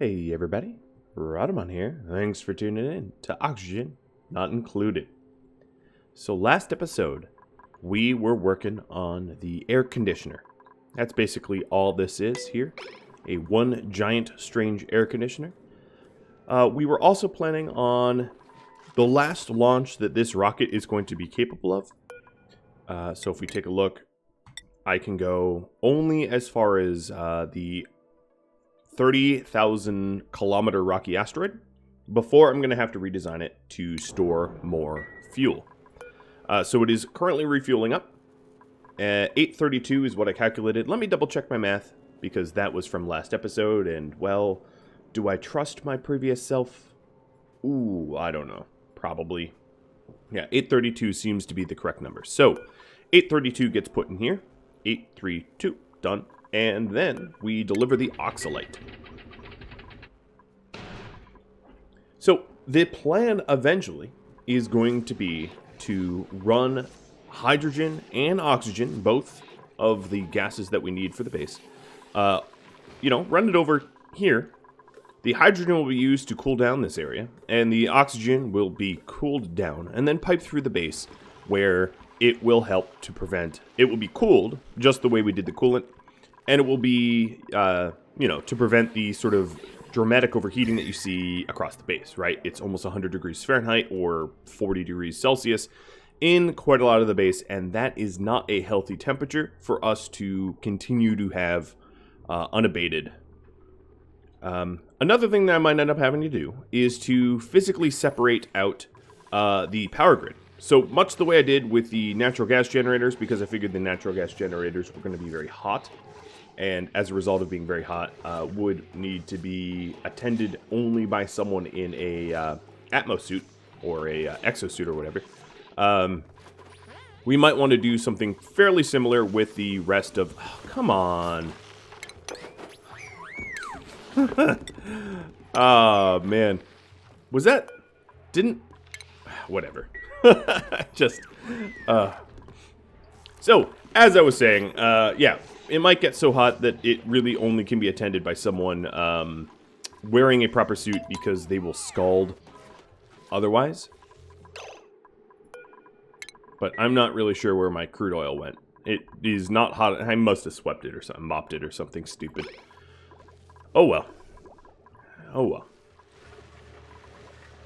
Hey everybody, Rodamon here. Thanks for tuning in to Oxygen Not Included. So last episode, we were working on the air conditioner. That's basically all this is here. A one giant strange air conditioner. We were also planning on the last launch that this rocket is going to be capable of. So if we take a look, I can go only as far as the 30,000 kilometer rocky asteroid before I'm going to have to redesign it to store more fuel. So it is currently refueling up. 832 is what I calculated. Let me double check my math because that was from last episode, and well, do I trust my previous self? Ooh, I don't know. Probably. Yeah, 832 seems to be the correct number. So 832 gets put in here. 832, done. And then we deliver the oxalite. So the plan eventually is going to be to run hydrogen and oxygen, both of the gases that we need for the base. Run it over here. The hydrogen will be used to cool down this area, and the oxygen will be cooled down and then piped through the base, where it will help to prevent. It will be cooled just the way we did the coolant. And it will be, to prevent the sort of dramatic overheating that you see across the base, right? It's almost 100 degrees Fahrenheit or 40 degrees Celsius in quite a lot of the base, and that is not a healthy temperature for us to continue to have unabated. Another thing that I might end up having to do is to physically separate out the power grid. So much the way I did with the natural gas generators, because I figured the natural gas generators were going to be very hot. And as a result of being very hot, would need to be attended only by someone in a Atmos suit or a exosuit or whatever. We might want to do something fairly similar with the rest of... Oh, come on. Oh, man. Was that... Didn't... Whatever. Just... So, as I was saying, yeah... It might get so hot that it really only can be attended by someone wearing a proper suit because they will scald otherwise. But I'm not really sure where my crude oil went. It is not hot. I must have swept it or something, mopped it or something stupid. Oh well. Oh well.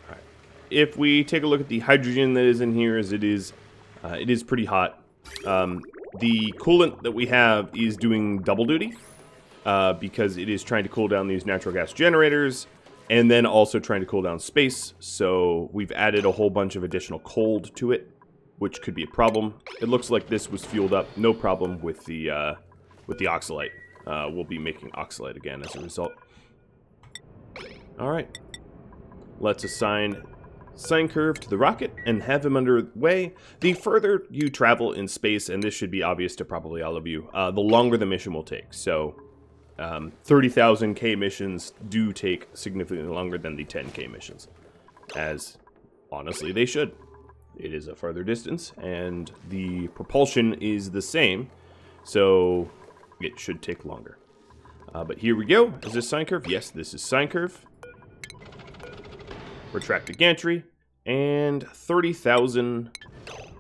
All right. If we take a look at the hydrogen that is in here, as it is pretty hot. The coolant that we have is doing double duty because it is trying to cool down these natural gas generators and then also trying to cool down space. So we've added a whole bunch of additional cold to it, which could be a problem. It looks like this was fueled up, no problem with the oxalite. We'll be making oxalite again as a result. All right, let's assign sine curve to the rocket and have him underway. The further you travel in space, and this should be obvious to probably all of you, the longer the mission will take. So 30,000 K missions do take significantly longer than the 10K missions, as honestly they should. It is a further distance and the propulsion is the same, so it should take longer. But here we go. Is this sine curve? Yes, this is sine curve. Retract the gantry, and 30,000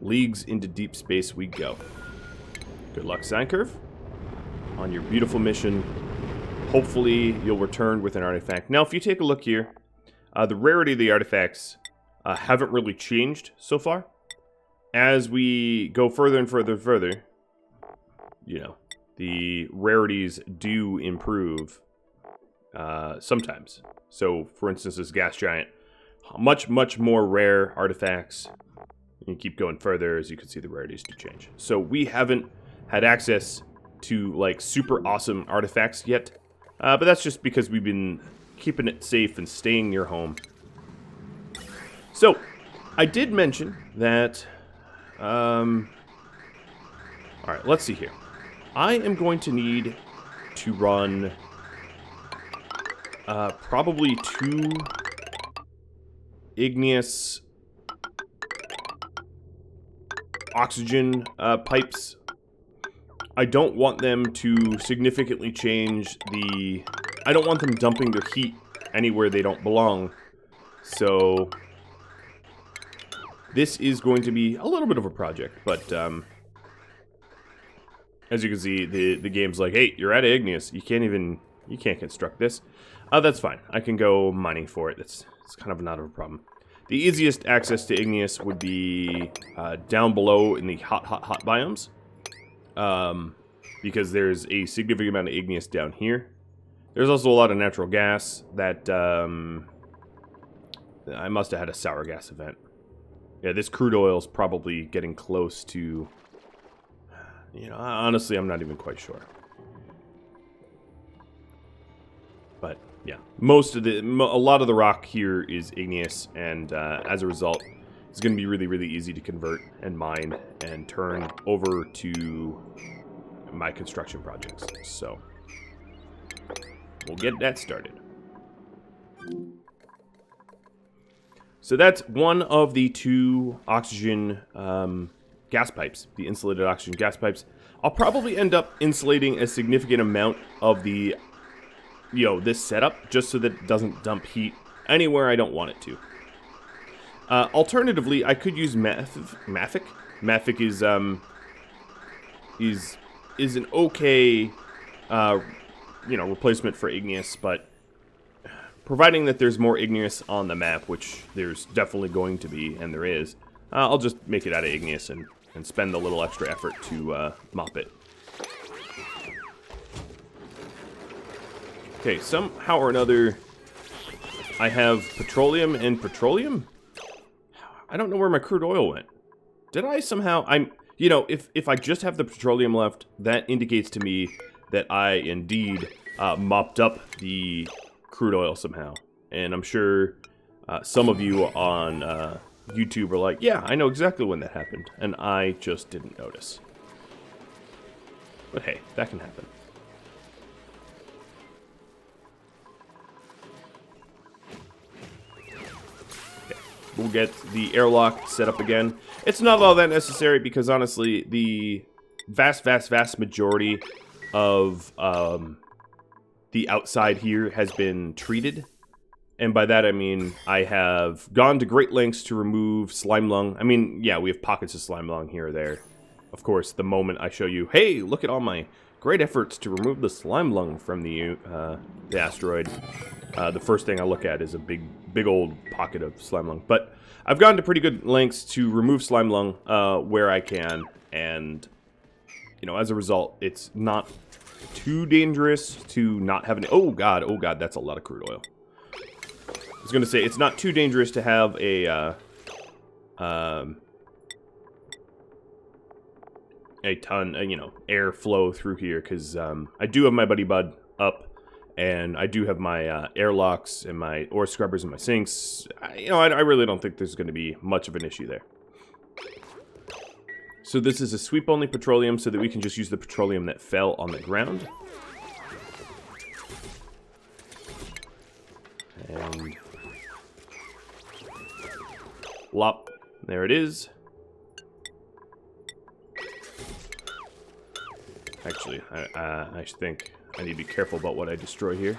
leagues into deep space we go. Good luck, sine curve, on your beautiful mission. Hopefully, you'll return with an artifact. Now, if you take a look here, the rarity of the artifacts haven't really changed so far. As we go further and further and further, the rarities do improve sometimes. So, for instance, this gas giant, much more rare artifacts. You keep going further, as you can see, the rarities do change. So we haven't had access to like super awesome artifacts yet, but that's just because we've been keeping it safe and staying near home. So I did mention that all right, let's see here. I am going to need to run probably 2 Igneous oxygen pipes. I don't want them to significantly change the I don't want them dumping their heat anywhere they don't belong. So this is going to be a little bit of a project, but as you can see, the game's like, hey, you're at Igneous. You can't construct this. That's fine. I can go mining for it. It's kind of not a problem. The easiest access to Igneous would be down below in the hot biomes. Because there's a significant amount of Igneous down here. There's also a lot of natural gas that I must have had a sour gas event. Yeah, this crude oil is probably getting close to... You know, honestly, I'm not even quite sure. But, yeah. A lot of the rock here is igneous, and as a result, it's going to be really, really easy to convert and mine and turn over to my construction projects. So, we'll get that started. So that's one of the 2 oxygen gas pipes, the insulated oxygen gas pipes. I'll probably end up insulating a significant amount of the, this setup, just so that it doesn't dump heat anywhere I don't want it to. Alternatively, I could use Mafic. Mafic is an okay, replacement for Igneous, but providing that there's more Igneous on the map, which there's definitely going to be, and there is, I'll just make it out of Igneous and spend a little extra effort to mop it. Okay, somehow or another, I have petroleum and petroleum? I don't know where my crude oil went. Did I somehow... if I just have the petroleum left, that indicates to me that I indeed mopped up the crude oil somehow. And I'm sure some of you on YouTube are like, yeah, I know exactly when that happened, and I just didn't notice. But hey, that can happen. Okay, we'll get the airlock set up again. It's not all that necessary because honestly, the vast majority of the outside here has been treated. And by that I mean I have gone to great lengths to remove slime lung. I mean, yeah, we have pockets of slime lung here or there. Of course, the moment I show you, hey, look at all my great efforts to remove the slime lung from the asteroid, the first thing I look at is a big old pocket of slime lung. But I've gone to pretty good lengths to remove slime lung where I can, and as a result, it's not too dangerous to not have an... Oh god, that's a lot of crude oil. I was going to say, it's not too dangerous to have a ton, air flow through here, because I do have my Buddy Bud up, and I do have my airlocks and my ore scrubbers and my sinks. I really don't think there's going to be much of an issue there. So this is a sweep-only petroleum, so that we can just use the petroleum that fell on the ground. And... Lop. There it is. Actually, I think I need to be careful about what I destroy here.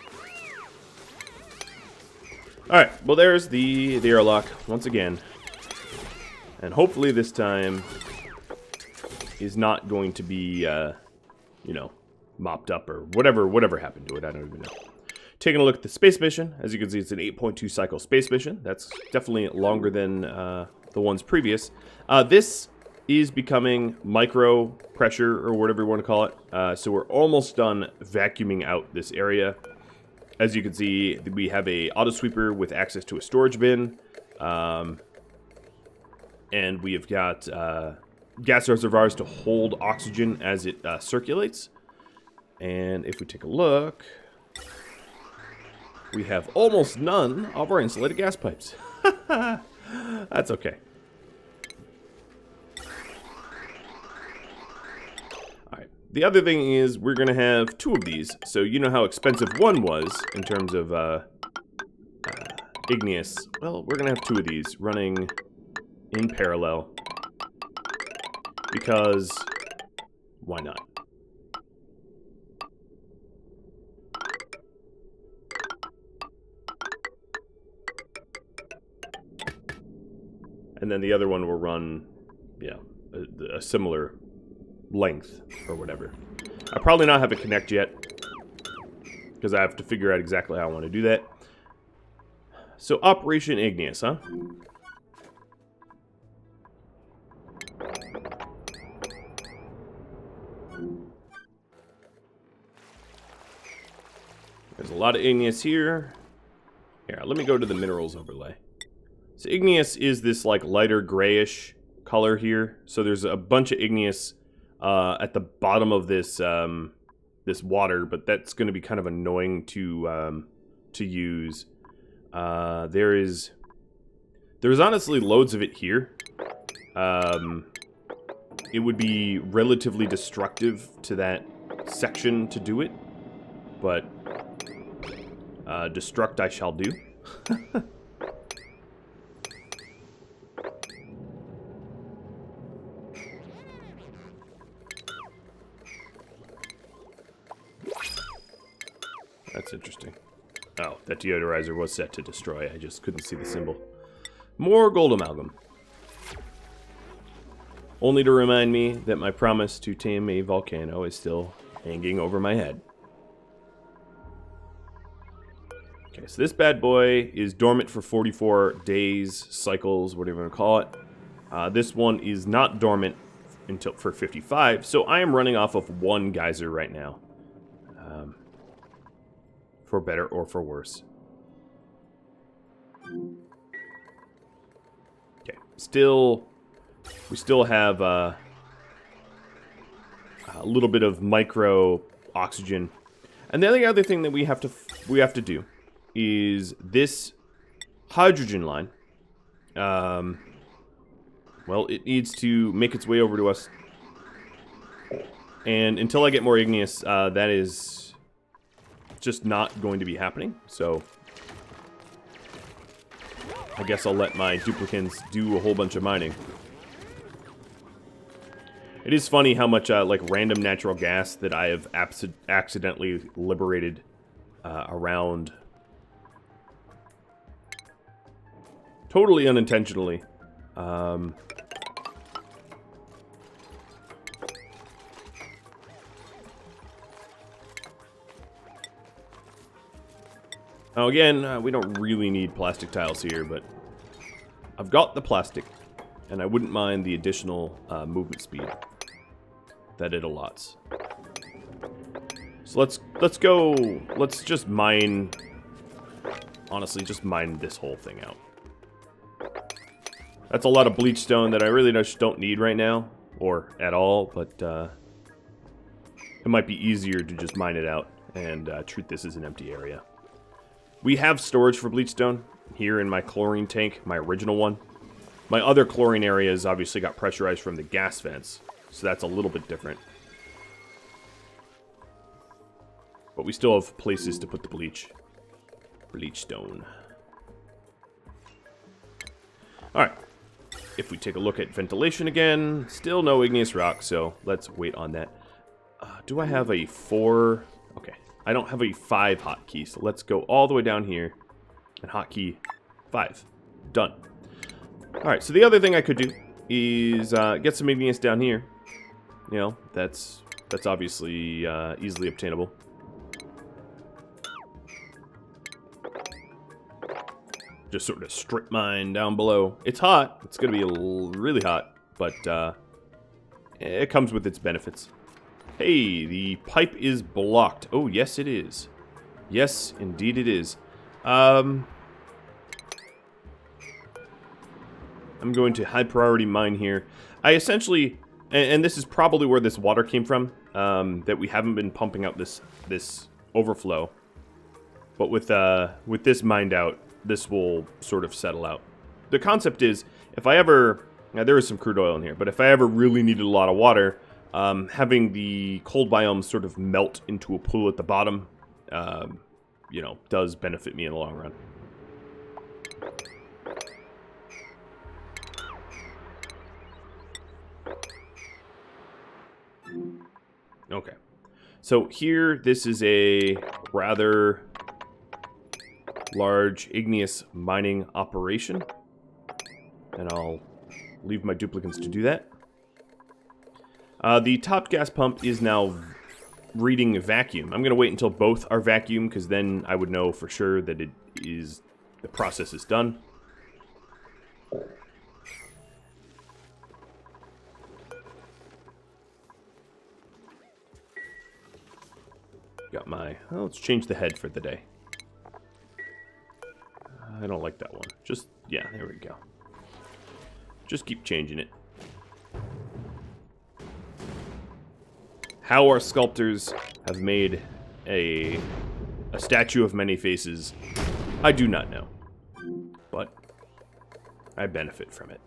Alright, well there's the airlock once again. And hopefully this time is not going to be, mopped up or whatever happened to it. I don't even know. Taking a look at the space mission, as you can see, it's an 8.2 cycle space mission. That's definitely longer than the ones previous. This is becoming micro pressure, or whatever you want to call it. So we're almost done vacuuming out this area. As you can see, we have a auto sweeper with access to a storage bin. And we have got gas reservoirs to hold oxygen as it circulates. And if we take a look... we have almost none of our insulated gas pipes. That's okay. Alright, the other thing is we're going to have 2 of these. So you know how expensive one was in terms of Igneous. Well, we're going to have 2 of these running in parallel. Because why not? and then the other one will run, yeah, a similar length or whatever. I probably not have it connect yet, because I have to figure out exactly how I want to do that. So, Operation Igneous, huh? There's a lot of Igneous here. Here, let me go to the minerals overlay. So Igneous is this like lighter grayish color here. So there's a bunch of Igneous at the bottom of this this water, but that's going to be kind of annoying to use. There's honestly loads of it here. It would be relatively destructive to that section to do it, but destruct I shall do. That's interesting. Oh, that deodorizer was set to destroy. I just couldn't see the symbol. More gold amalgam. Only to remind me that my promise to tame a volcano is still hanging over my head. Okay, so this bad boy is dormant for 44 days, cycles, whatever you want to call it. This one is not dormant until for 55, so I am running off of one geyser right now. For better or for worse. Okay, we still have a little bit of micro oxygen, and then the other thing that we have to do is this hydrogen line. Well, it needs to make its way over to us, and until I get more igneous, that is just not going to be happening. So I guess I'll let my duplicants do a whole bunch of mining. It is funny how much like random natural gas that I have accidentally liberated around. Totally unintentionally. Now again, we don't really need plastic tiles here, but I've got the plastic, and I wouldn't mind the additional movement speed that it allots. So let's go. Let's just mine. Honestly, just mine this whole thing out. That's a lot of bleach stone that I really just don't need right now, or at all. But it might be easier to just mine it out and treat this as an empty area. We have storage for bleach stone here in my chlorine tank, my original one. My other chlorine areas obviously got pressurized from the gas vents, so that's a little bit different. But we still have places to put the bleach stone. Alright, if we take a look at ventilation again, still no igneous rock, so let's wait on that. Do I have a 4? Okay. I don't have a 5 hotkey, so let's go all the way down here and hotkey 5. Done. Alright, so the other thing I could do is get some igneous down here. You know, that's obviously easily obtainable. Just sort of strip mine down below. It's hot. It's going to be really hot, but it comes with its benefits. Hey, the pipe is blocked. Oh, yes, it is. Yes, indeed it is. I'm going to high priority mine here. I essentially, and this is probably where this water came from, that we haven't been pumping out this overflow. But with this mined out, this will sort of settle out. The concept is, if I ever, now there is some crude oil in here, but if I ever really needed a lot of water, having the cold biome sort of melt into a pool at the bottom, you know, does benefit me in the long run. Okay. So here, this is a rather large igneous mining operation. And I'll leave my duplicants to do that. The top gas pump is now reading vacuum. I'm going to wait until both are vacuum, because then I would know for sure that the process is done. Got my... Oh, let's change the head for the day. I don't like that one. Just... Yeah, there we go. Just keep changing it. How our sculptors have made a statue of many faces, I do not know. But I benefit from it.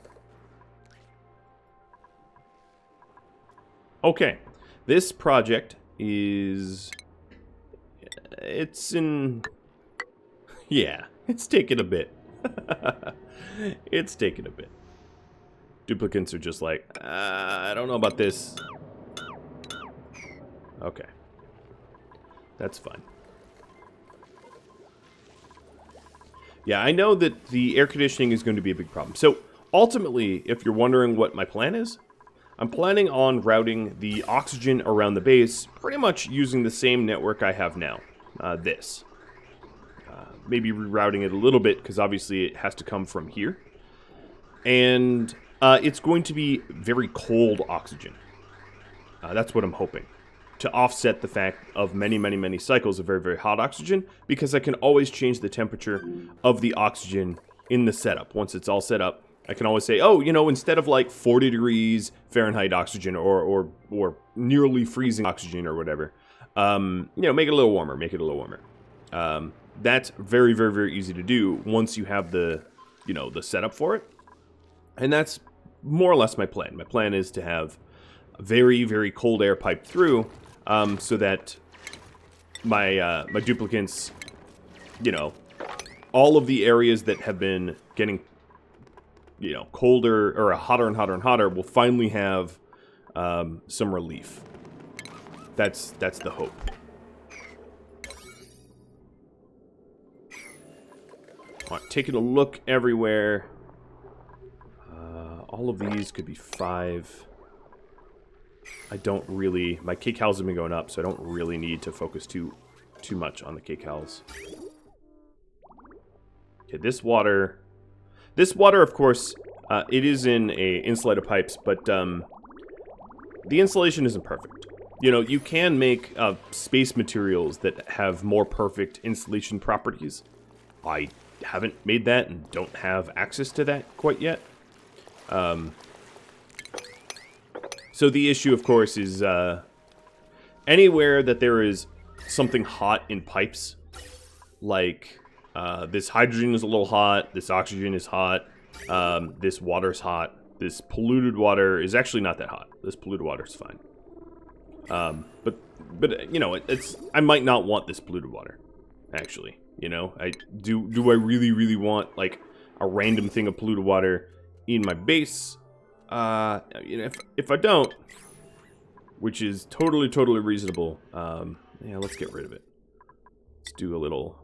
Okay. This project is... It's in... Yeah, it's taken a bit. It's taken a bit. Duplicants are just like, I don't know about this. Okay. That's fine. Yeah, I know that the air conditioning is going to be a big problem. So, ultimately, if you're wondering what my plan is, I'm planning on routing the oxygen around the base pretty much using the same network I have now. Maybe rerouting it a little bit, because obviously it has to come from here. And it's going to be very cold oxygen. That's what I'm hoping. To offset the fact of many, many, many cycles of very, very hot oxygen, because I can always change the temperature of the oxygen in the setup. Once it's all set up, I can always say, oh, you know, instead of like 40 degrees Fahrenheit oxygen or nearly freezing oxygen or whatever, you know, make it a little warmer, make it a little warmer. That's very, very, very easy to do once you have the, you know, the setup for it. And that's more or less my plan. My plan is to have very, very cold air piped through, so that my my duplicants, you know, all of the areas that have been getting, you know, colder or hotter and hotter and hotter will finally have some relief. That's the hope. All right, taking a look everywhere. All of these could be 5. I don't really... My K-Cows have been going up, so I don't really need to focus too much on the K-Cows. Okay, this water... This water, of course, it is in a insulated pipes, but the insulation isn't perfect. You know, you can make space materials that have more perfect insulation properties. I haven't made that and don't have access to that quite yet. So the issue, of course, is anywhere that there is something hot in pipes, like this hydrogen is a little hot, this oxygen is hot, this water's hot, this polluted water is actually not that hot. This polluted water is fine. But you know, I might not want this polluted water, actually. You know, do I really, really want like a random thing of polluted water in my base? You know, if I don't, which is totally, totally reasonable, yeah, let's get rid of it. Let's do a little...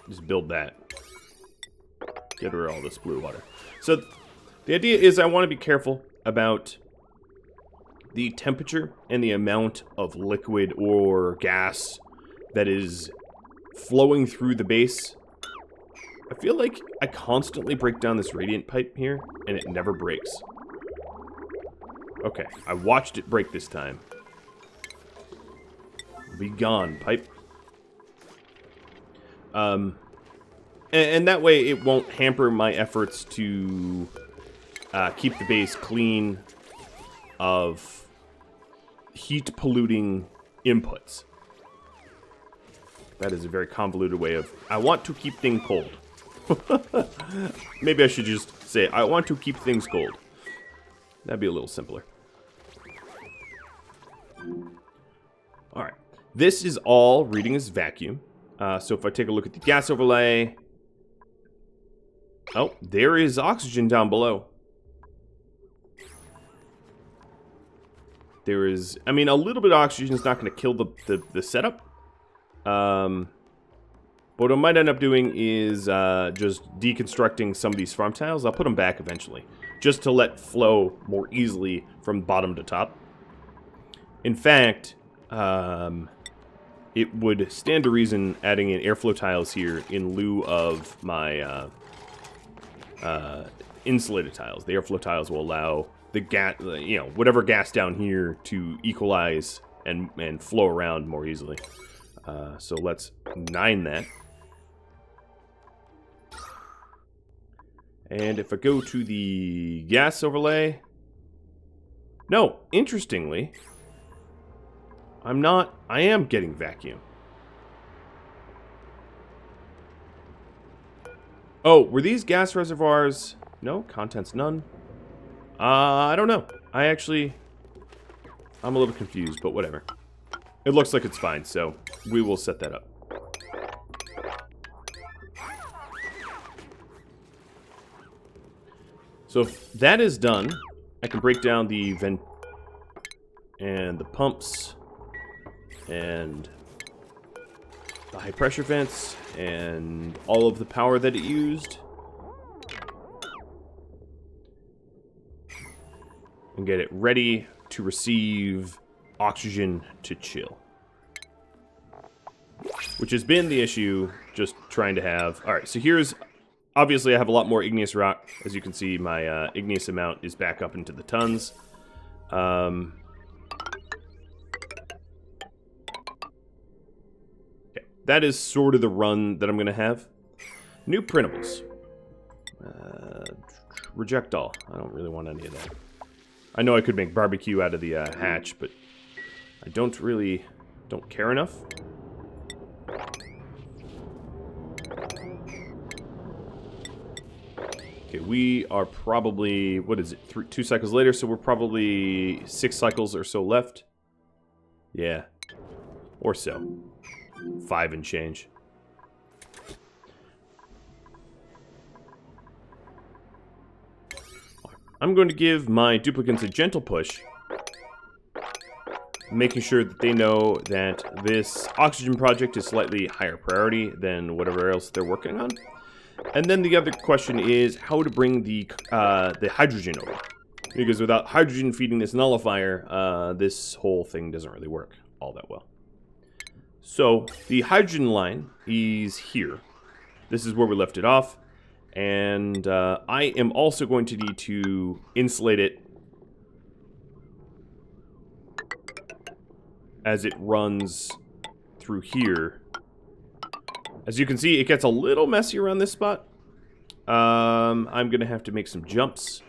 Just build that. Get rid of all this blue water. So, the idea is I want to be careful about the temperature and the amount of liquid or gas that is flowing through the base. I feel like I constantly break down this radiant pipe here, and it never breaks. Okay, I watched it break this time. Be gone, pipe. And that way it won't hamper my efforts to keep the base clean of heat-polluting inputs. That is a very convoluted way of... I want to keep things cold. Maybe I should just say, I want to keep things cold. That'd be a little simpler. Alright. This is all reading as vacuum. So if I take a look at the gas overlay... Oh, there is oxygen down below. There is... I mean, a little bit of oxygen is not going to kill the setup. But What I might end up doing is just deconstructing some of these farm tiles. I'll put them back eventually, just to let flow more easily from bottom to top. In fact, it would stand to reason adding in airflow tiles here in lieu of my insulated tiles. The airflow tiles will allow the gas, whatever gas down here to equalize and flow around more easily. So let's 9 that. And if I go to the gas overlay... No, interestingly, I am getting vacuum. Oh, were these gas reservoirs... No, contents none. I don't know. I'm a little confused, but whatever. It looks like it's fine, so we will set that up. So if that is done, I can break down the vent and the pumps and the high pressure vents and all of the power that it used. And get it ready to receive oxygen to chill. Which has been the issue, just trying to have... Alright, so here's... Obviously, I have a lot more igneous rock. As you can see, my igneous amount is back up into the tons. Okay. That is sort of the run that I'm going to have. New printables. Reject all. I don't really want any of that. I know I could make barbecue out of the hatch, but I don't care enough. Okay, we are probably, what is it, 2 cycles later, so we're probably 6 cycles or so left. Yeah, or so. 5 and change. I'm going to give my duplicants a gentle push, making sure that they know that this oxygen project is slightly higher priority than whatever else they're working on. And then the other question is how to bring the hydrogen over. Because without hydrogen feeding this nullifier, this whole thing doesn't really work all that well. So the hydrogen line is here. This is where we left it off. And I am also going to need to insulate it as it runs through here. As you can see, it gets a little messy around this spot. I'm going to have to make some jumps.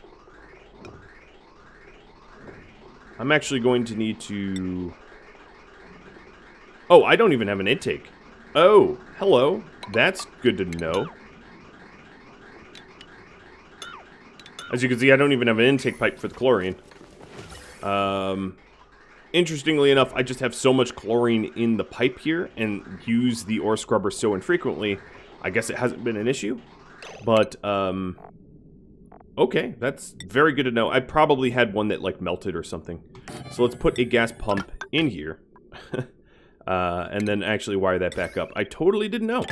I'm actually going to need to... Oh, I don't even have an intake. Oh, hello. That's good to know. As you can see, I don't even have an intake pipe for the chlorine. Interestingly enough, I just have so much chlorine in the pipe here and use the ore scrubber so infrequently, I guess it hasn't been an issue. But, okay, that's very good to know. I probably had one that, like, melted or something. So let's put a gas pump in here. And then actually wire that back up. I totally didn't know.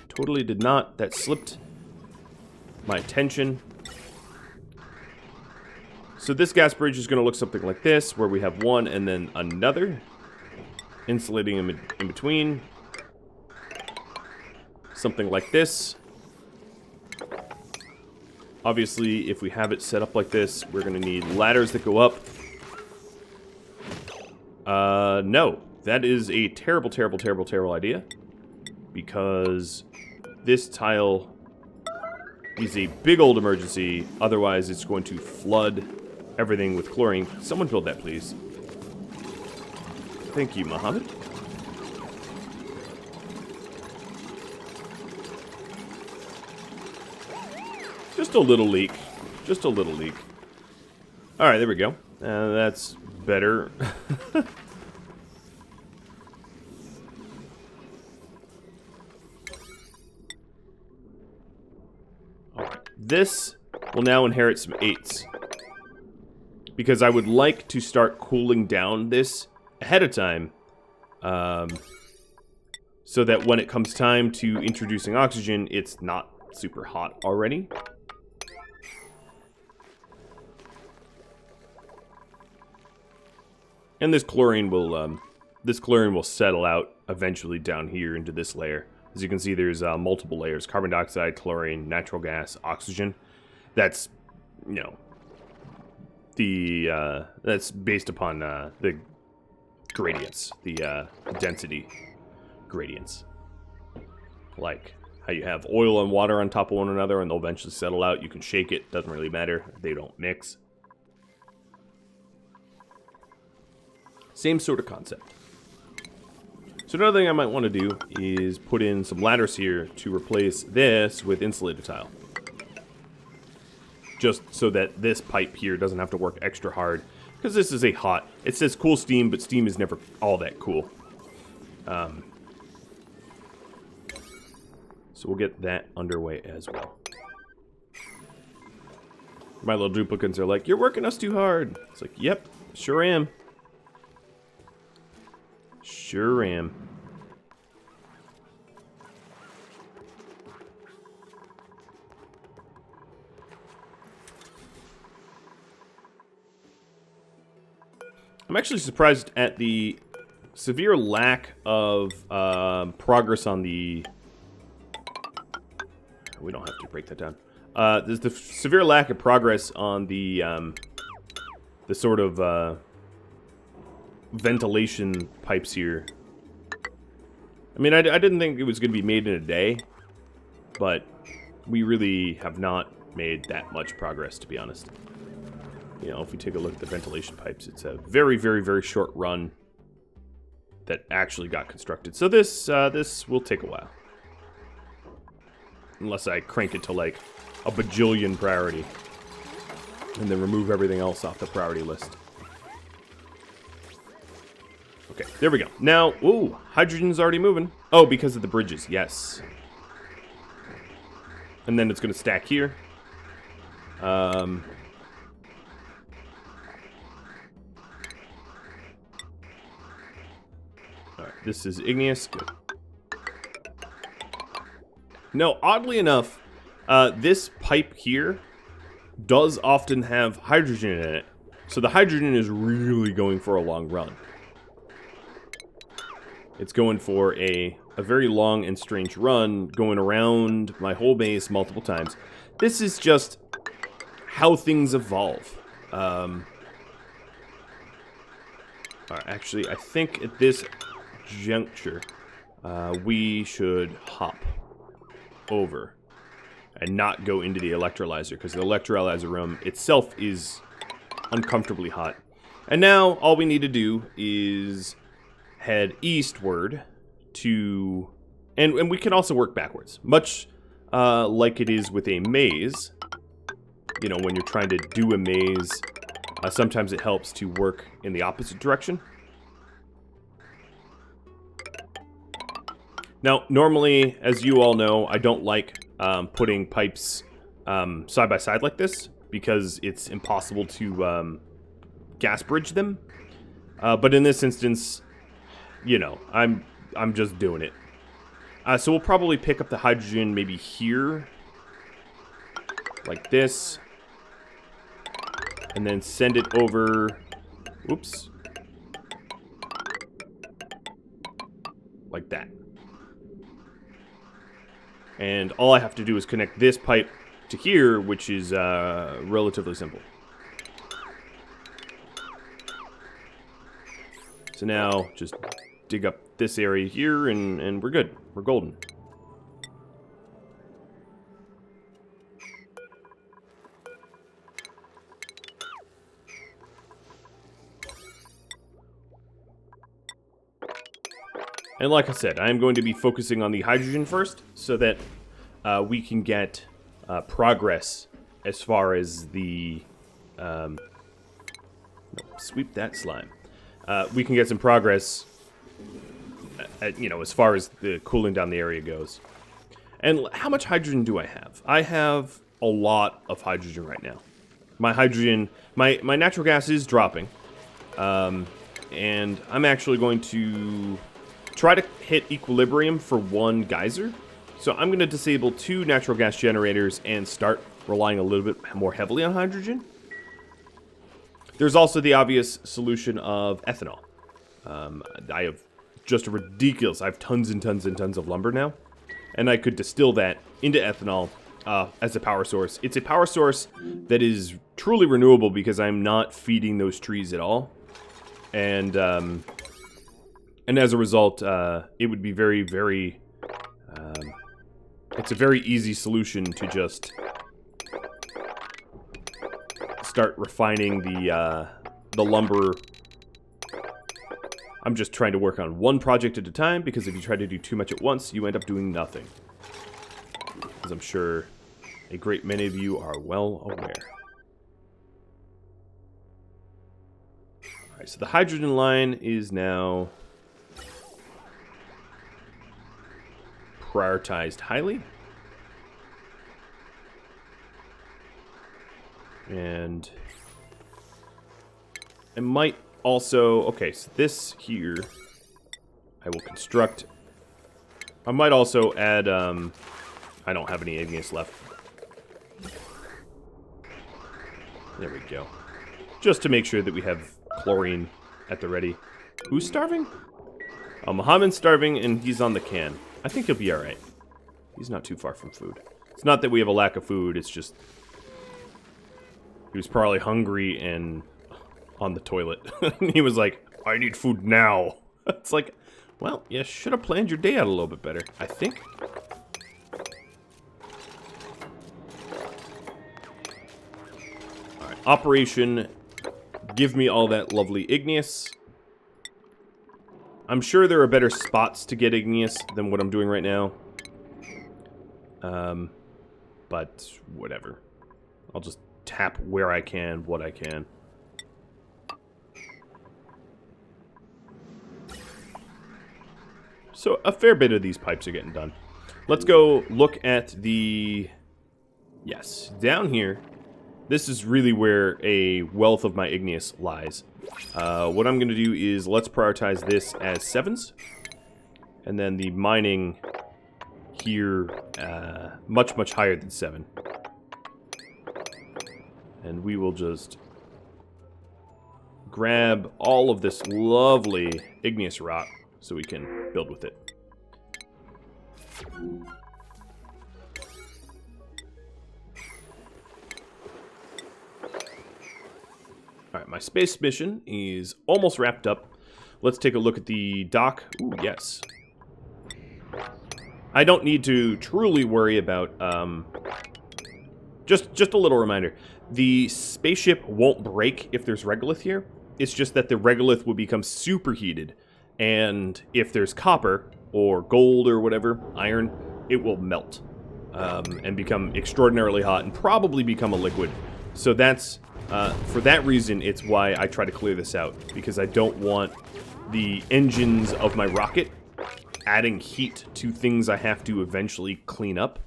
Totally did not. That slipped my attention. So this gas bridge is going to look something like this, where we have one and then another, insulating them in between. Something like this. Obviously, if we have it set up like this, we're going to need ladders that go up. No. That is a terrible, terrible, terrible, terrible idea. Because this tile is a big old emergency. Otherwise, it's going to flood everything with chlorine. Someone build that, please. Thank you, Mohammed. Just a little leak. Just a little leak. Alright, there we go. That's better. This will now inherit some 8s. Because I would like to start cooling down this ahead of time. so that when it comes time to introducing oxygen, it's not super hot already. And this chlorine will settle out eventually down here into this layer. As you can see, there's multiple layers: carbon dioxide, chlorine, natural gas, oxygen. That's, you know, that's based upon the gradients, the density gradients. Like how you have oil and water on top of one another, and they'll eventually settle out. You can shake it; doesn't really matter. They don't mix. Same sort of concept. So another thing I might want to do is put in some ladders here to replace this with insulated tile. Just so that this pipe here doesn't have to work extra hard. Because this is a hot... It says cool steam, but steam is never all that cool. So we'll get that underway as well. My little duplicates are like, "You're working us too hard." It's like, yep, sure am. Sure am. I'm actually surprised at the severe lack of progress on the... We don't have to break that down. There's the severe lack of progress on the sort of ventilation pipes here. I mean, I didn't think it was going to be made in a day, but we really have not made that much progress, to be honest. You know, if we take a look at the ventilation pipes, it's a very, very, very short run that actually got constructed. So this will take a while. Unless I crank it to like a bajillion priority. And then remove everything else off the priority list. Okay, there we go. Now, ooh, hydrogen's already moving. Oh, because of the bridges, yes. And then it's going to stack here. Alright, this is Igneous. Good. No, oddly enough, this pipe here does often have hydrogen in it. So the hydrogen is really going for a long run. It's going for a very long and strange run, going around my whole base multiple times. This is just how things evolve. Actually, I think at this juncture, we should hop over and not go into the electrolyzer, because the electrolyzer room itself is uncomfortably hot. And now all we need to do is head eastward to... And we can also work backwards. Much like it is with a maze. You know, when you're trying to do a maze, sometimes it helps to work in the opposite direction. Now, normally, as you all know, I don't like putting pipes side by side like this, because it's impossible to gas bridge them. But in this instance, you know, I'm just doing it. So we'll probably pick up the hydrogen maybe here, like this, and then send it over. Oops, like that. And all I have to do is connect this pipe to here, which is relatively simple. So now, just dig up this area here, and we're good. We're golden. And like I said, I'm going to be focusing on the hydrogen first, so that we can get progress as far as the... sweep that slime. We can get some progress, you know, as far as the cooling down the area goes. And how much hydrogen do I have? I have a lot of hydrogen right now. My hydrogen... My natural gas is dropping. And I'm actually going to try to hit equilibrium for one geyser. So I'm going to disable 2 natural gas generators and start relying a little bit more heavily on hydrogen. There's also the obvious solution of ethanol. I have just a ridiculous... I have tons and tons and tons of lumber now. And I could distill that into ethanol as a power source. It's a power source that is truly renewable because I'm not feeding those trees at all. And as a result, it would be very, very... it's a very easy solution to just start refining the lumber. I'm just trying to work on one project at a time, because if you try to do too much at once, you end up doing nothing. As I'm sure a great many of you are well aware. Alright, so the hydrogen line is now prioritized highly. And I might also... Okay, so this here I will construct. I might also add... I don't have any igneous left. There we go. Just to make sure that we have chlorine at the ready. Who's starving? Oh, Muhammad's starving, and he's on the can. I think he'll be alright. He's not too far from food. It's not that we have a lack of food, it's just... He was probably hungry and on the toilet. He was like, I need food now. It's like, well, you should have planned your day out a little bit better, I think. Alright, Operation Give Me All That Lovely Igneous. I'm sure there are better spots to get Igneous than what I'm doing right now. But whatever. I'll just tap where I can, what I can. So a fair bit of these pipes are getting done. Let's go look at the... Yes, down here. This is really where a wealth of my igneous lies. What I'm going to do is let's prioritize this as 7s. And then the mining here much, much higher than 7. And we will just grab all of this lovely igneous rock so we can build with it. Alright, my space mission is almost wrapped up. Let's take a look at the dock. Ooh, yes. I don't need to truly worry about... Just a little reminder. The spaceship won't break if there's regolith here. It's just that the regolith will become superheated. And if there's copper, or gold, or whatever, iron, it will melt. And become extraordinarily hot, and probably become a liquid. So that's... for that reason, it's why I try to clear this out. Because I don't want the engines of my rocket adding heat to things I have to eventually clean up.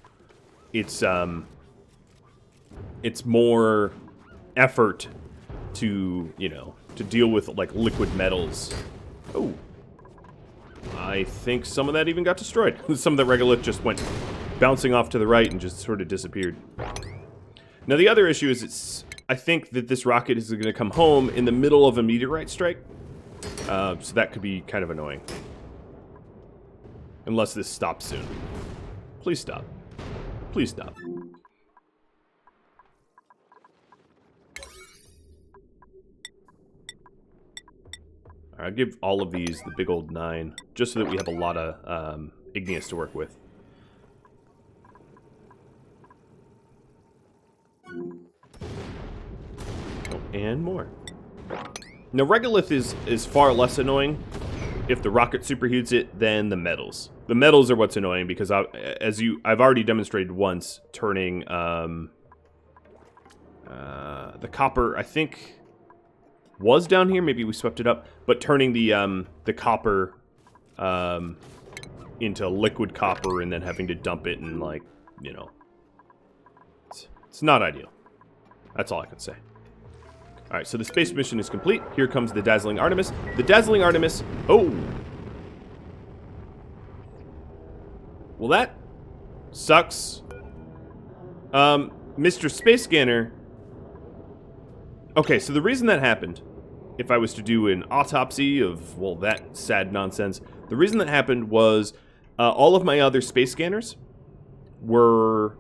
It's more effort to, you know, to deal with, like, liquid metals. Oh. I think some of that even got destroyed. Some of the regolith just went bouncing off to the right and just sort of disappeared. Now, the other issue is I think that this rocket is going to come home in the middle of a meteorite strike. So that could be kind of annoying. Unless this stops soon. Please stop. Please stop. I'll give all of these the big old 9, just so that we have a lot of igneous to work with. Oh, and more. Now, regolith is far less annoying if the rocket superheats it than the metals. The metals are what's annoying because, I've already demonstrated once, turning the copper, I think... was down here, maybe we swept it up, but turning the copper into liquid copper and then having to dump it and, like, you know, it's not ideal. That's all I can say. Alright, so the space mission is complete. Here comes the Dazzling Artemis. The Dazzling Artemis, oh! Well, that sucks. Mr. Space Scanner. Okay, so the reason that happened, if I was to do an autopsy of, well, that sad nonsense, the reason that happened was all of my other space scanners were,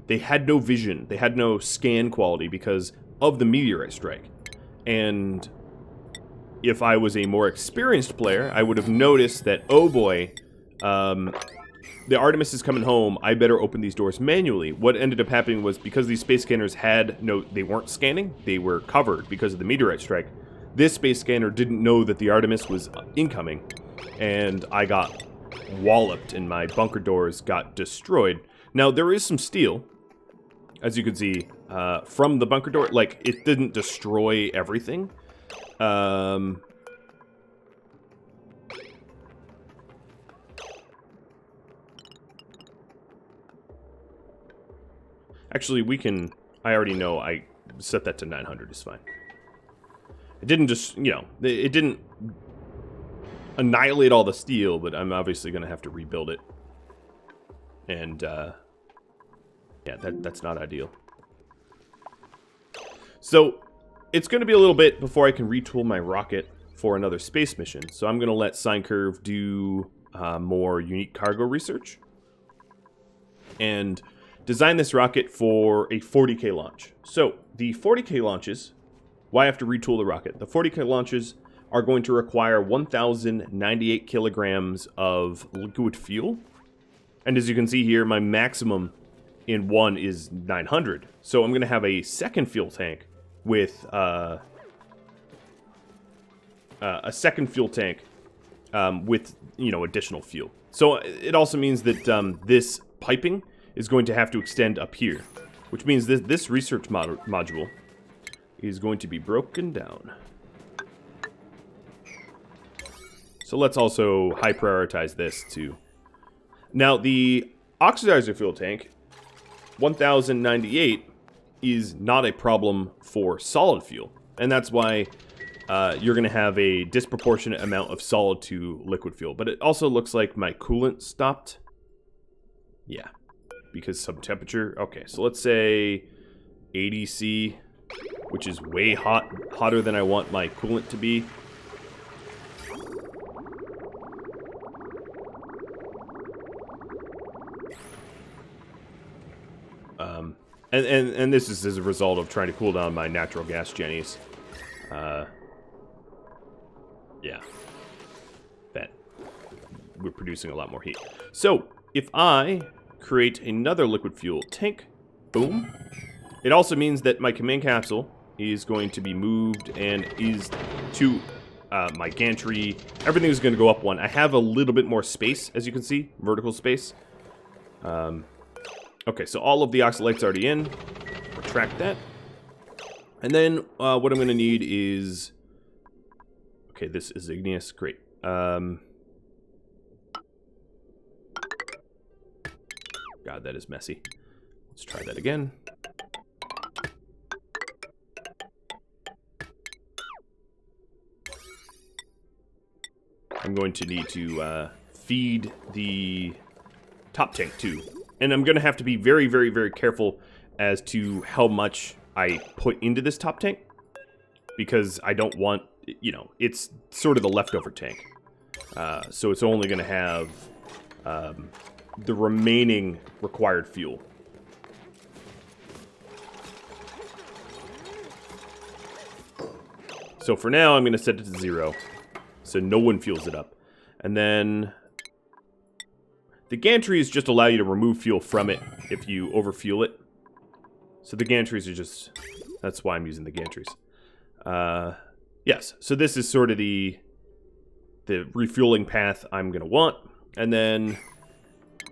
they had no vision. They had no scan quality because of the meteorite strike. And if I was a more experienced player, I would have noticed that, oh boy, the Artemis is coming home, I better open these doors manually. What ended up happening was because these space scanners they weren't scanning, they were covered because of the meteorite strike. This space scanner didn't know that the Artemis was incoming, and I got walloped and my bunker doors got destroyed. Now, there is some steel, as you can see, from the bunker door. Like, it didn't destroy everything. Actually, we can... I already know I set that to 900 is fine. It didn't just, you know, it didn't annihilate all the steel, but I'm obviously going to have to rebuild it. And, yeah, that's not ideal. So, it's going to be a little bit before I can retool my rocket for another space mission. So I'm going to let Sine Curve do more unique cargo research. And design this rocket for a 40K launch. So, the 40K launches, why I have to retool the rocket? The 40K launches are going to require 1,098 kilograms of liquid fuel. And as you can see here, my maximum in one is 900. So I'm going to have a second fuel tank with with, you know, additional fuel. So it also means that this piping is going to have to extend up here, which means this research module is going to be broken down. So let's also high prioritize this too. Now the oxidizer fuel tank, 1098, is not a problem for solid fuel, and that's why you're going to have a disproportionate amount of solid to liquid fuel. But it also looks like my coolant stopped. Yeah. Because some temperature. Okay, so let's say 80 C, which is way hotter than I want my coolant to be. And this is as a result of trying to cool down my natural gas jennies. Yeah. That we're producing a lot more heat. So, if I create another liquid fuel tank, boom. It also means that my command capsule is going to be moved and is to my gantry. Everything is going to go up one. I have a little bit more space, as you can see, vertical space. Okay, so all of the oxylites already in. Retract that. And then what I'm going to need is... Okay, this is Igneous. Great. God, that is messy. Let's try that again. I'm going to need to feed the top tank too. And I'm going to have to be very, very, very careful as to how much I put into this top tank. Because I don't want, you know, it's sort of the leftover tank. So it's only going to have the remaining required fuel. So for now, I'm going to set it to 0. So no one fuels it up. And then the gantries just allow you to remove fuel from it if you overfuel it. So the gantries are just... That's why I'm using the gantries. Yes, so this is sort of the refueling path I'm going to want. And then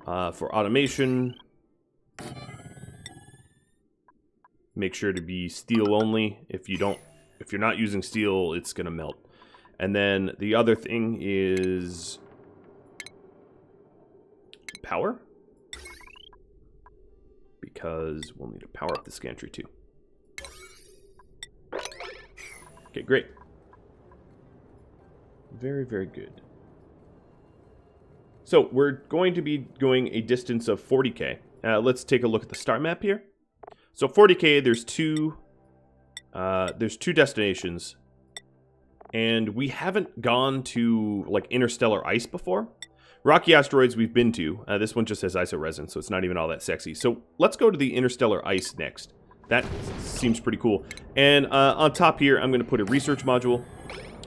for automation, make sure to be steel only. If you're not using steel, it's going to melt. And then the other thing is power, because we'll need to power up this gantry too. Okay, great. Very, very good. So we're going to be going a distance of 40k. Let's take a look at the star map here. So 40k, there's two destinations, and we haven't gone to like interstellar ice before. Rocky asteroids we've been to. This one just has isoresin, so it's not even all that sexy. So let's go to the interstellar ice next. That seems pretty cool. And on top here, I'm going to put a research module.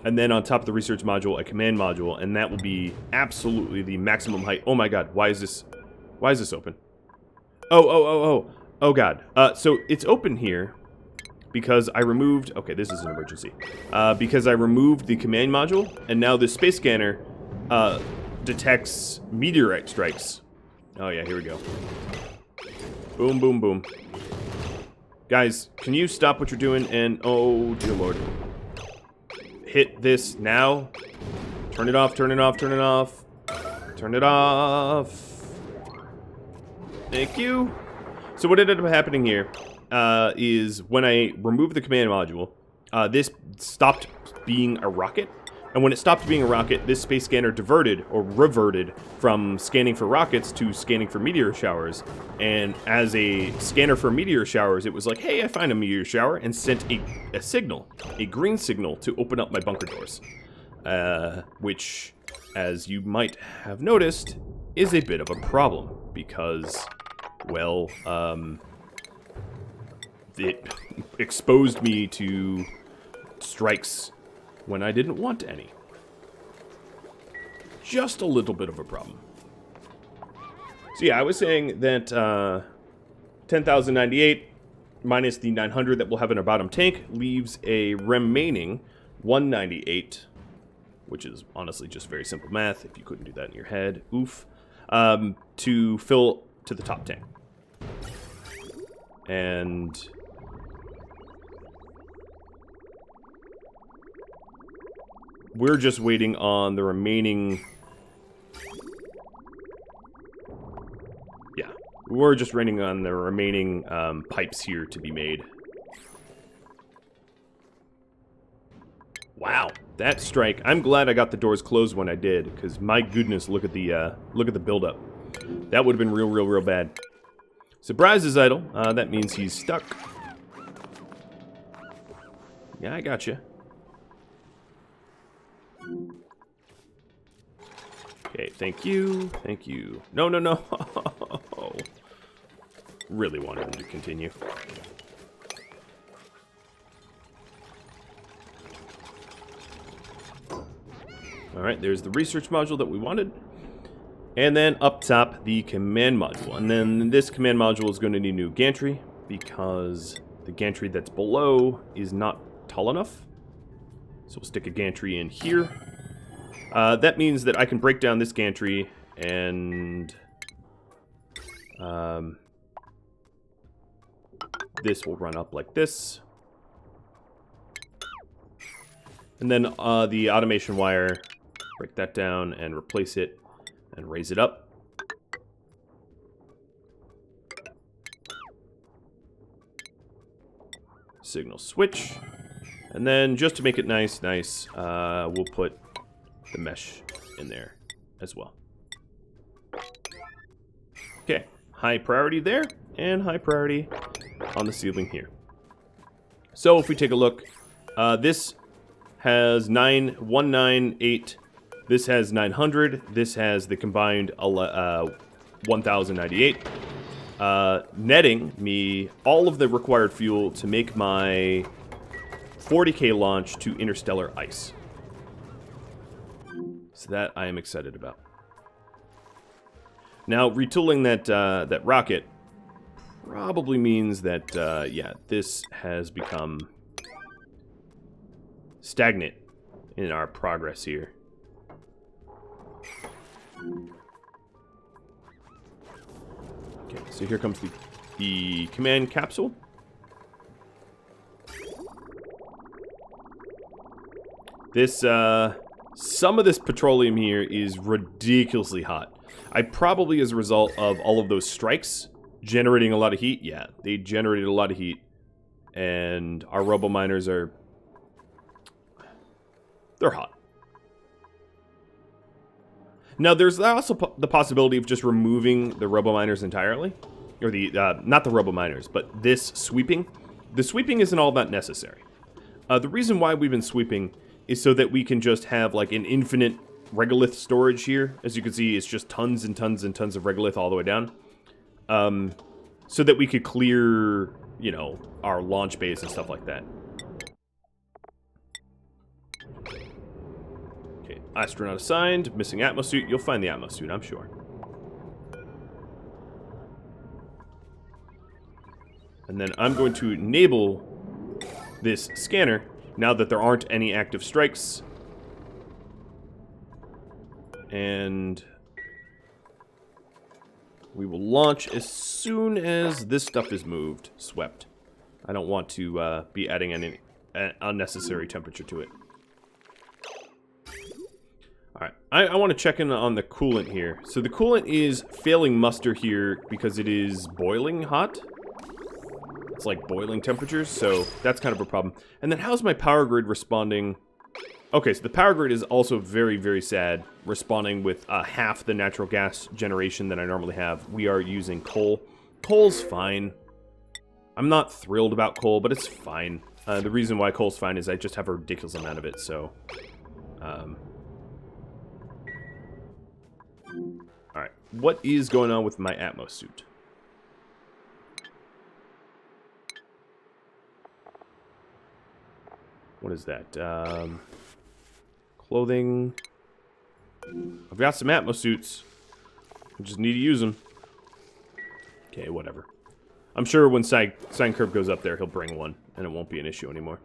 And then on top of the research module, a command module. And that will be absolutely the maximum height. Oh my god, why is this open? Oh god. So it's open here because I removed... Okay, this is an emergency. Because I removed the command module, and now the space scanner detects meteorite strikes. Oh yeah, here we go. Boom, boom, boom. Guys, can you stop what you're doing and... Oh, dear lord. Hit this now. Turn it off, turn it off, turn it off. Turn it off. Thank you. So what ended up happening here is when I removed the command module, this stopped being a rocket. And when it stopped being a rocket, this space scanner diverted or reverted from scanning for rockets to scanning for meteor showers. And as a scanner for meteor showers, it was like, hey, I find a meteor shower, and sent a signal, a green signal, to open up my bunker doors. Which, as you might have noticed, is a bit of a problem because, well, it exposed me to strikes when I didn't want any. Just a little bit of a problem. So yeah, I was saying that 10,098 minus the 900 that we'll have in our bottom tank leaves a remaining 198, which is honestly just very simple math. If you couldn't do that in your head, oof, to fill to the top tank. And... we're just waiting on the remaining... Yeah, we're just waiting on the remaining pipes here to be made. Wow, that strike! I'm glad I got the doors closed when I did, because my goodness, look at the buildup. That would have been real bad. Surprise is idle. That means he's stuck. Yeah, I got you. Okay, thank you. Thank you. No, no, no. Really wanted him to continue. Alright, there's the research module that we wanted. And then up top, the command module. And then this command module is going to need a new gantry, because the gantry that's below is not tall enough. So we'll stick a gantry in here. That means that I can break down this gantry and this will run up like this. And then the automation wire, break that down and replace it and raise it up. Signal switch. And then just to make it nice, we'll put the mesh in there as well. Okay, high priority there, and high priority on the ceiling here. So if we take a look, this has 198, this has 900, this has the combined 1098, netting me all of the required fuel to make my 40k launch to interstellar ice. So that I am excited about. Now, retooling that rocket probably means that, yeah, this has become stagnant in our progress here. Okay, so here comes the command capsule. This, some of this petroleum here is ridiculously hot. I probably, as a result of all of those strikes, generating a lot of heat. Yeah, they generated a lot of heat. And our robo-miners are... they're hot. Now, there's also the possibility of just removing the robo-miners entirely. Or the, not the robo-miners, but this sweeping. The sweeping isn't all that necessary. The reason why we've been sweeping is so that we can just have, like, an infinite regolith storage here. As you can see, it's just tons and tons and tons of regolith all the way down. So that we could clear, you know, our launch bays and stuff like that. Okay, astronaut assigned, missing Atmos suit. You'll find the Atmos suit, I'm sure. And then I'm going to enable this scanner now that there aren't any active strikes. And we will launch as soon as this stuff is moved, swept. I don't want to be adding any unnecessary temperature to it. Alright, I want to check in on the coolant here. So the coolant is failing muster here because it is boiling hot. It's like boiling temperatures, so that's kind of a problem. And then how's my power grid responding? Okay, so the power grid is also very, very sad, responding with half the natural gas generation that I normally have. We are using coal. Coal's fine. I'm not thrilled about coal, but it's fine. The reason why coal's fine is I just have a ridiculous amount of it, so... Alright, what is going on with my Atmos suit? What is that? Clothing. I've got some Atmos suits. I just need to use them. Okay, whatever. I'm sure when Sine Curve goes up there, he'll bring one, and it won't be an issue anymore.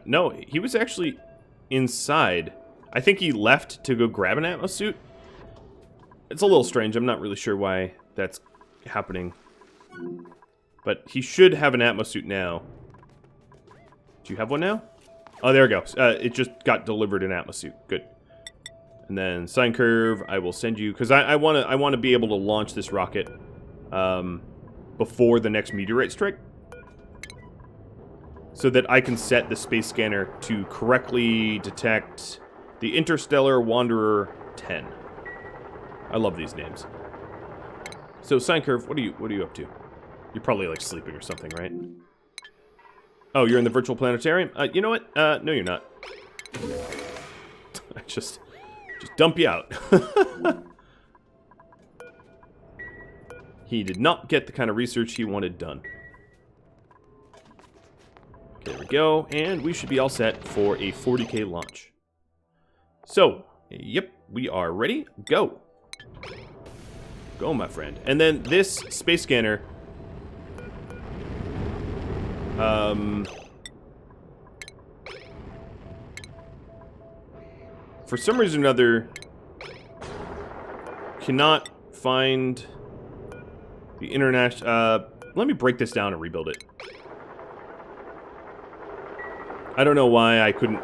No, he was actually inside. I think he left to go grab an Atmos suit. It's a little strange. I'm not really sure why that's happening. But he should have an Atmos suit now. Do you have one now? Oh, there we go. It just got delivered an Atmos suit. Good. And then Sine Curve, I will send you... Because I want to be able to launch this rocket before the next meteorite strike. So that I can set the space scanner to correctly detect the Interstellar Wanderer 10. I love these names. So, Sine Curve, what are you up to? You're probably like sleeping or something, right? Oh, you're in the virtual planetarium? You know what? No, you're not. I just dump you out. He did not get the kind of research he wanted done. There we go, and we should be all set for a 40K launch. So, yep, we are ready. Go. Go, my friend. And then this space scanner... for some reason or another, cannot find the international... let me break this down and rebuild it. I don't know why I couldn't...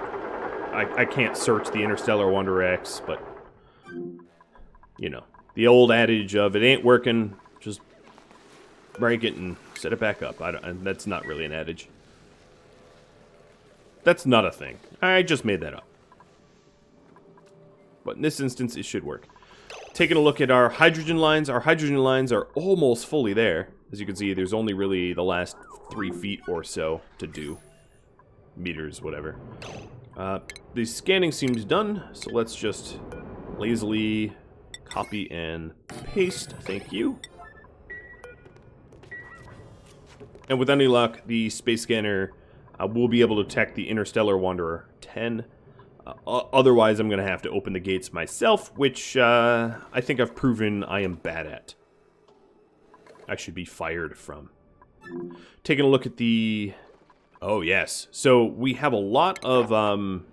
I can't search the Interstellar Wanderer X, but... You know, the old adage of it ain't working, just break it and set it back up. And that's not really an adage. That's not a thing. I just made that up. But in this instance, it should work. Taking a look at our hydrogen lines. Our hydrogen lines are almost fully there. As you can see, there's only really the last 3 feet or so to do. Meters, whatever. The scanning seems done, so let's just lazily copy and paste. Thank you. And with any luck, the space scanner will be able to detect the Interstellar Wanderer 10. Otherwise, I'm going to have to open the gates myself, which I think I've proven I am bad at. I should be fired from. Taking a look at the... Oh, yes. So, we have a lot of, got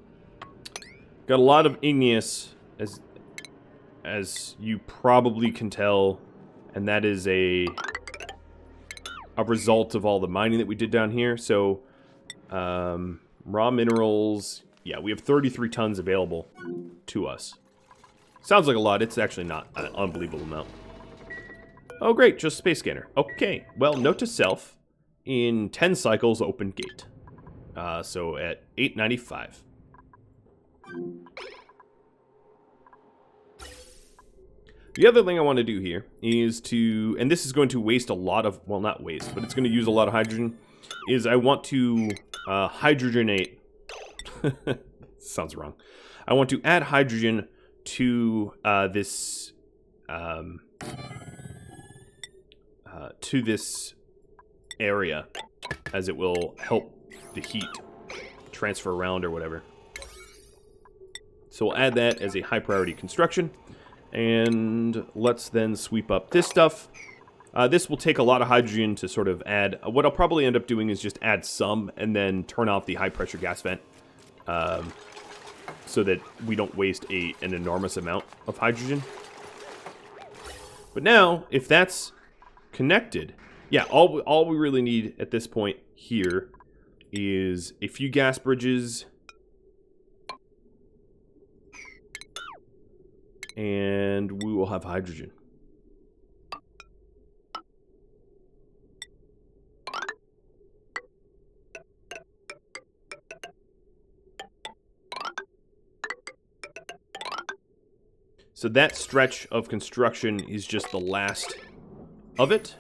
a lot of Igneous, as you probably can tell, and that is a result of all the mining that we did down here. So, raw minerals, yeah, we have 33 tons available to us. Sounds like a lot. It's actually not an unbelievable amount. Oh, great, just space scanner. Okay, well, note to self, in 10 cycles, open gate. So at 895. The other thing I want to do here is to, and this is going to waste a lot of, well, not waste, but it's going to use a lot of hydrogen, is I want to hydrogenate, sounds wrong. I want to add hydrogen to this area, as it will help the heat transfer around or whatever. So we'll add that as a high priority construction. And let's then sweep up this stuff. This will take a lot of hydrogen to sort of add. What I'll probably end up doing is just add some and then turn off the high pressure gas vent. So that we don't waste an enormous amount of hydrogen. But now, if that's connected, yeah, all we really need at this point here is a few gas bridges. And we will have hydrogen. So that stretch of construction is just the last of it.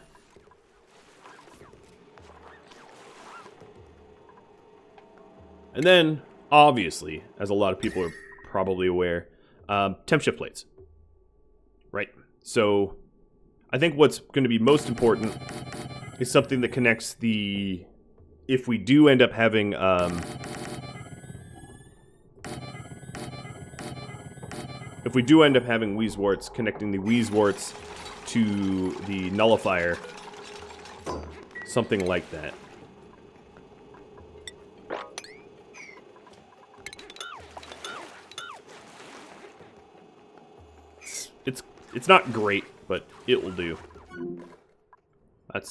And then, obviously, as a lot of people are probably aware, temp shift plates, right? So I think what's going to be most important is something that connects the, if we do end up having, Wheezeworts, connecting the Wheezeworts to the nullifier, something like that. It's not great, but it will do.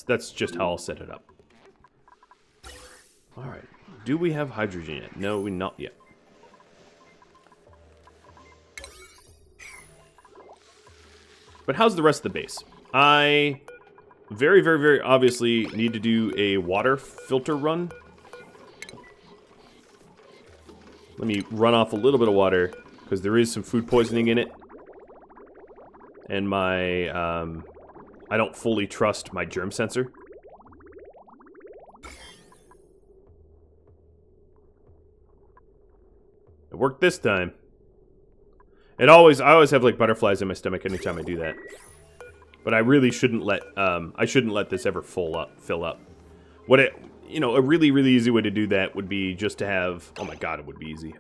That's just how I'll set it up. All right. Do we have hydrogen yet? No, we not yet. But how's the rest of the base? I very, very, very obviously need to do a water filter run. Let me run off a little bit of water, because there is some food poisoning in it. And my, I don't fully trust my germ sensor. It worked this time. I always have like butterflies in my stomach anytime I do that. But I really shouldn't let, this ever fill up. What it, you know, a really, really easy way to do that would be just to have, oh my god, it would be easy.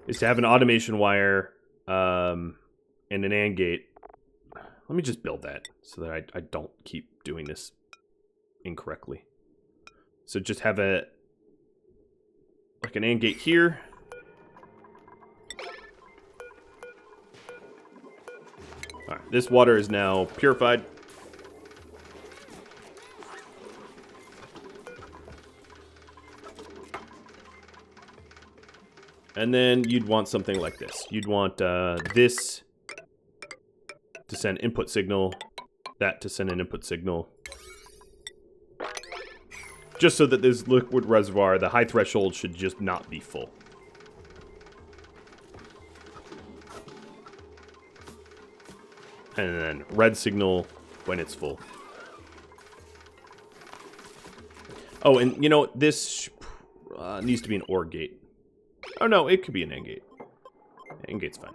Is to have an automation wire, and an AND gate. Let me just build that so that I don't keep doing this incorrectly. So just have like an AND gate here. Alright, this water is now purified. And then you'd want something like this. You'd want this to send input signal, that to send an input signal. Just so that this liquid reservoir, the high threshold should just not be full. And then red signal when it's full. Oh, and you know, this needs to be an OR gate. Oh no, it could be an AND gate. AND gate's fine.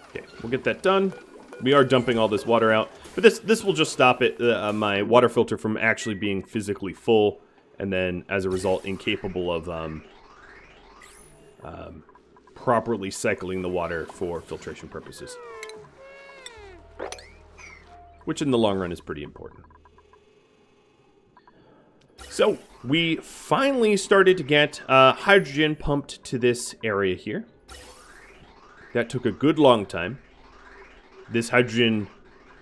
Okay, we'll get that done. We are dumping all this water out, but this will just stop it, my water filter from actually being physically full, and then as a result incapable of properly cycling the water for filtration purposes, which in the long run is pretty important. So we finally started to get hydrogen pumped to this area here. That took a good long time. This hydrogen,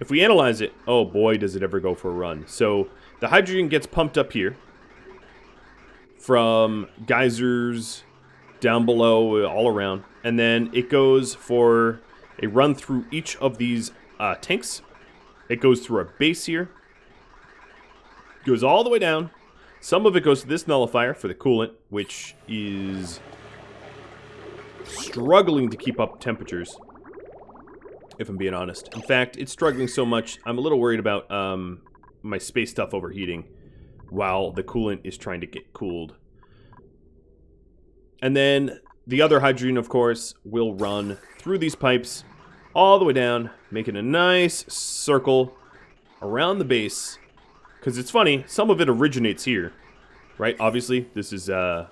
if we analyze it, oh boy, does it ever go for a run. So the hydrogen gets pumped up here from geysers down below, all around. And then it goes for a run through each of these tanks. It goes through our base here. Goes all the way down. Some of it goes to this nullifier for the coolant, which is struggling to keep up temperatures, if I'm being honest. In fact, it's struggling so much, I'm a little worried about my space stuff overheating while the coolant is trying to get cooled. And then the other hydrogen, of course, will run through these pipes all the way down, making a nice circle around the base. Because it's funny, some of it originates here, right? Obviously, this is a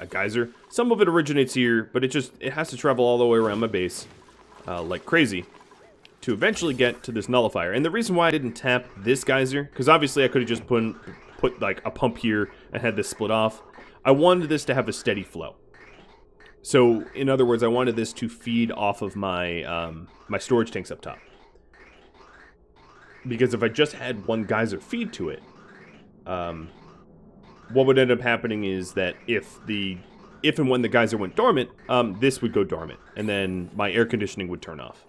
geyser. Some of it originates here, but it has to travel all the way around my base like crazy to eventually get to this nullifier. And the reason why I didn't tap this geyser, because obviously I could have just put like a pump here and had this split off. I wanted this to have a steady flow. So, in other words, I wanted this to feed off of my my storage tanks up top. Because if I just had one geyser feed to it, what would end up happening is that if and when the geyser went dormant, this would go dormant, and then my air conditioning would turn off.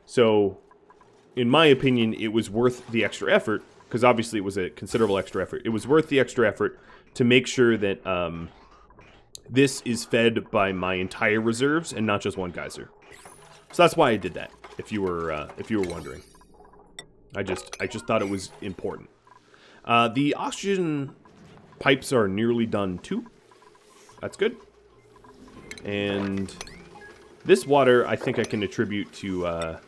So, in my opinion, it was worth the extra effort, because obviously it was a considerable extra effort. It was worth the extra effort to make sure that this is fed by my entire reserves and not just one geyser. So that's why I did that. If you were wondering. I just thought it was important. The oxygen pipes are nearly done too. That's good. And this water, I think I can attribute to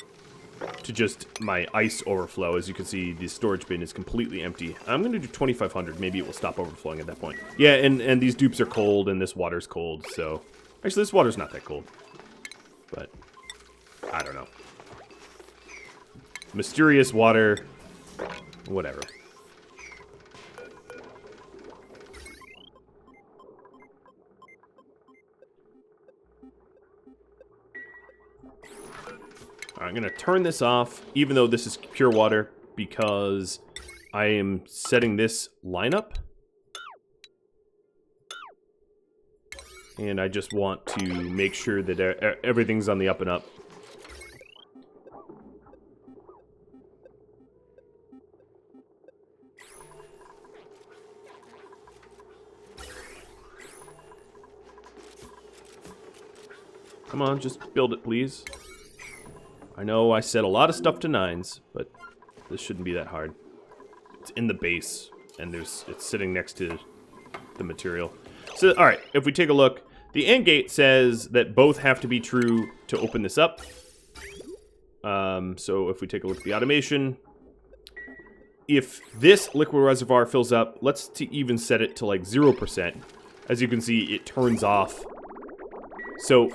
just my ice overflow. As you can see, the storage bin is completely empty. I'm going to do 2,500. Maybe it will stop overflowing at that point. Yeah, and these dupes are cold, and this water's cold. So, actually, this water's not that cold. But, I don't know. Mysterious water, whatever. I'm going to turn this off, even though this is pure water, because I am setting this lineup. And I just want to make sure that everything's on the up and up. Come on, just build it, please. I know I set a lot of stuff to 9s, but this shouldn't be that hard. It's in the base, and it's sitting next to the material. So, alright, if we take a look, the AND gate says that both have to be true to open this up. So if we take a look at the automation, if this liquid reservoir fills up, let's even set it to like 0%. As you can see, it turns off. So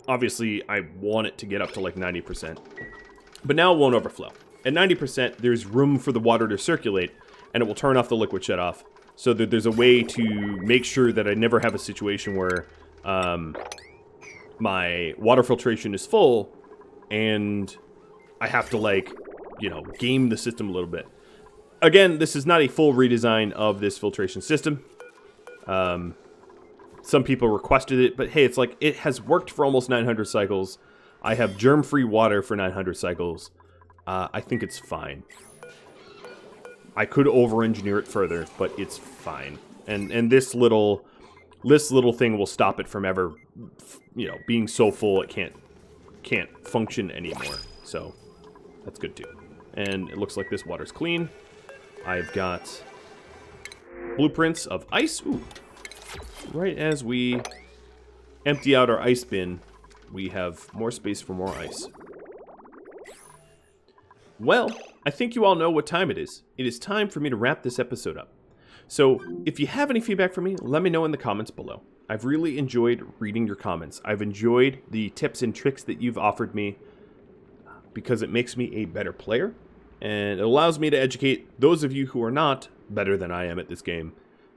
obviously, I want it to get up to like 90%. But now it won't overflow. At 90%, there's room for the water to circulate, and it will turn off the liquid shut-off. So that there's a way to make sure that I never have a situation where my water filtration is full, and I have to, like, you know, game the system a little bit. Again, this is not a full redesign of this filtration system. Some people requested it, but hey, it's like, it has worked for almost 900 cycles. I have germ-free water for 900 cycles. I think it's fine. I could over-engineer it further, but it's fine. And this little thing will stop it from ever, you know, being so full it can't function anymore. So that's good too. And it looks like this water's clean. I've got blueprints of ice. Ooh. Right as we empty out our ice bin, we have more space for more ice. Well, I think you all know what time it is. It is time for me to wrap this episode up. So, if you have any feedback for me, let me know in the comments below. I've really enjoyed reading your comments. I've enjoyed the tips and tricks that you've offered me because it makes me a better player, and it allows me to educate those of you who are not better than I am at this game.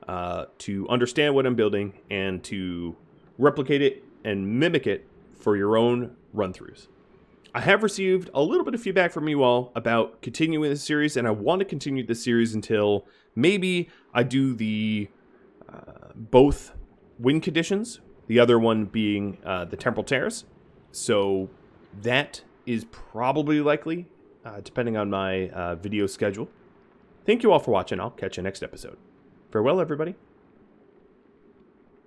To understand what I'm building and to replicate it and mimic it for your own run-throughs. I have received a little bit of feedback from you all about continuing this series, and I want to continue this series until maybe I do the both win conditions, the other one being the temporal tears. So that is probably likely, depending on my video schedule. Thank you all for watching. I'll catch you next episode. Farewell, everybody.